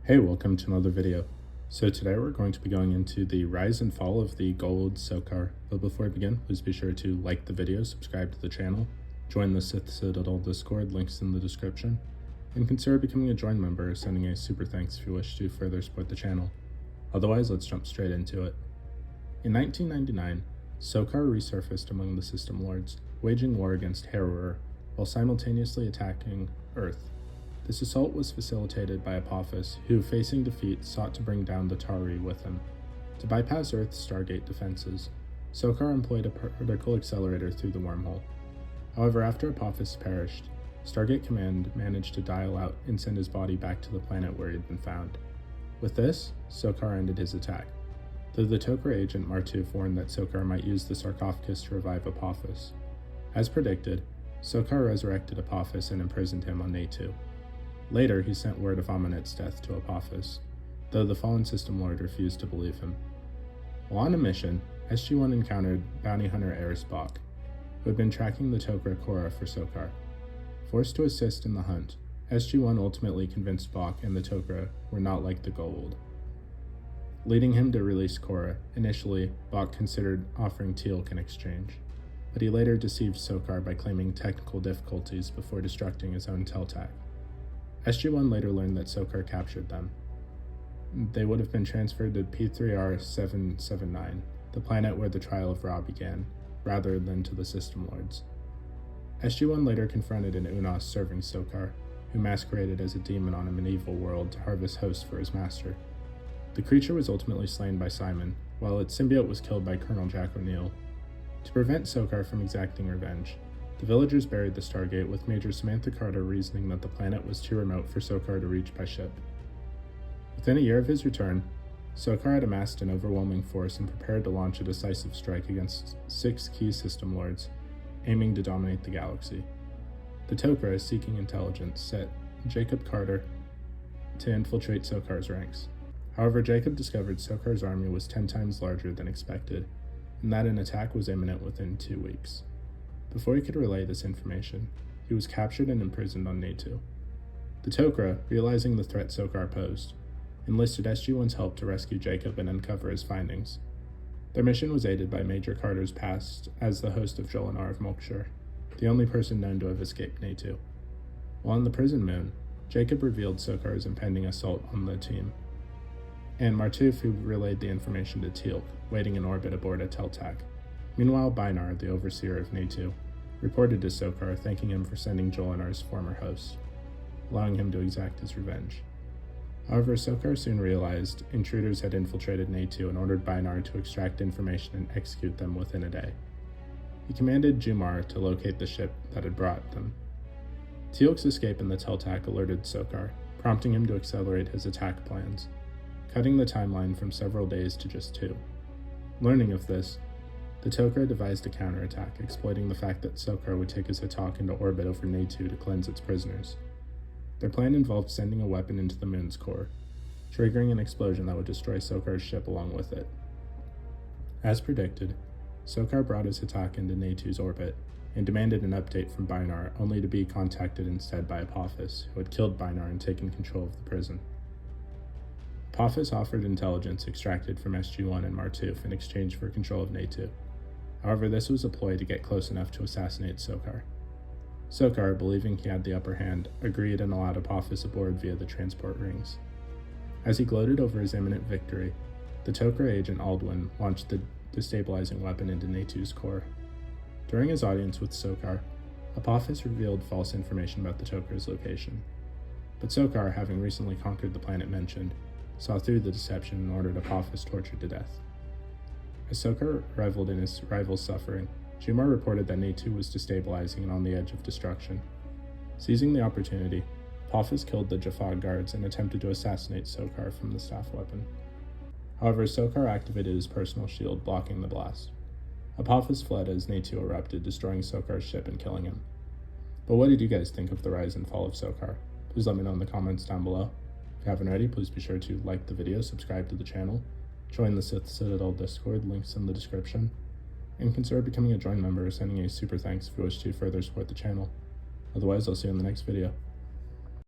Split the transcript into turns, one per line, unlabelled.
Hey, welcome to another video. So today we're going to be going into the rise and fall of the gold SOKAR. But before I begin, please be sure to like the video, subscribe to the channel, join the Sith Citadel Discord, links in the description, and consider becoming a join member or sending a super thanks if you wish to further support the channel. Otherwise, let's jump straight into it. In 1999, SOKAR resurfaced among the System Lords, waging war against Harrower while simultaneously attacking Earth. This assault was facilitated by Apophis, who, facing defeat, sought to bring down the Tari with him. To bypass Earth's Stargate defenses, SOKAR employed a particle accelerator through the wormhole. However, after Apophis perished, Stargate Command managed to dial out and send his body back to the planet where he had been found. With this, SOKAR ended his attack, though the Tok'ra agent Martuf warned that SOKAR might use the sarcophagus to revive Apophis. As predicted, SOKAR resurrected Apophis and imprisoned him on Natu. Later, he sent word of Amonet's death to Apophis, though the fallen System Lord refused to believe him. While on a mission, SG1 encountered bounty hunter Eris Bok, who had been tracking the Tok'ra Korra for SOKAR. Forced to assist in the hunt, SG1 ultimately convinced Bok and the Tok'ra were not like the Goa'uld, leading him to release Korra. Initially, Bok considered offering Teal'c in exchange, but he later deceived SOKAR by claiming technical difficulties before destructing his own Teltac. SG1 later learned that SOKAR captured them. They would have been transferred to P3R779, the planet where the trial of Ra began, rather than to the System Lords. SG1 later confronted an Unos serving SOKAR, who masqueraded as a demon on a medieval world to harvest hosts for his master. The creature was ultimately slain by Simon, while its symbiote was killed by Colonel Jack O'Neill. To prevent SOKAR from exacting revenge, the villagers buried the Stargate, with Major Samantha Carter reasoning that the planet was too remote for SOKAR to reach by ship. Within a year of his return, SOKAR had amassed an overwhelming force and prepared to launch a decisive strike against 6 key System Lords, aiming to dominate the galaxy. The Tok'ra, seeking intelligence, set Jacob Carter to infiltrate SOKAR's ranks. However, Jacob discovered SOKAR's army was 10 times larger than expected, and that an attack was imminent within 2 weeks. Before he could relay this information, he was captured and imprisoned on Natu. The Tok'ra, realizing the threat SOKAR posed, enlisted SG1's help to rescue Jacob and uncover his findings. Their mission was aided by Major Carter's past as the host of Jolinar of Mokshur, the only person known to have escaped Natu. While on the prison moon, Jacob revealed SOKAR's impending assault on the team, and Martuf, who relayed the information to Teal'c, waiting in orbit aboard a Teltac. Meanwhile, Bainar, the overseer of Natu, reported to SOKAR, thanking him for sending Jolinar's former host, allowing him to exact his revenge. However, SOKAR soon realized intruders had infiltrated Natu and ordered Bainar to extract information and execute them within a day. He commanded Jumar to locate the ship that had brought them. Teal'c's escape in the Teltac alerted SOKAR, prompting him to accelerate his attack plans, cutting the timeline from several days to just 2. Learning of this, the Tok'ra devised a counterattack, exploiting the fact that SOKAR would take his attack into orbit over Natu to cleanse its prisoners. Their plan involved sending a weapon into the moon's core, triggering an explosion that would destroy SOKAR's ship along with it. As predicted, SOKAR brought his attack into Natu's orbit and demanded an update from Bainar, only to be contacted instead by Apophis, who had killed Bainar and taken control of the prison. Apophis offered intelligence extracted from SG1 and Martuf in exchange for control of Natu. However, this was a ploy to get close enough to assassinate SOKAR. SOKAR, believing he had the upper hand, agreed and allowed Apophis aboard via the transport rings. As he gloated over his imminent victory, the Tok'ra agent Aldwin launched the destabilizing weapon into Natu's core. During his audience with SOKAR, Apophis revealed false information about the Tok'ra's location. But SOKAR, having recently conquered the planet mentioned, saw through the deception and ordered Apophis tortured to death. As SOKAR reveled in his rival's suffering, Jumar reported that Natu was destabilizing and on the edge of destruction. Seizing the opportunity, Apophis killed the Jaffa guards and attempted to assassinate SOKAR from the staff weapon. However, SOKAR activated his personal shield, blocking the blast. Apophis fled as Natu erupted, destroying SOKAR's ship and killing him. But what did you guys think of the rise and fall of SOKAR? Please let me know in the comments down below. If you haven't already, please be sure to like the video, subscribe to the channel, join the Sith Citadel Discord, links in the description, and consider becoming a join member or sending a super thanks if you wish to further support the channel. Otherwise, I'll see you in the next video.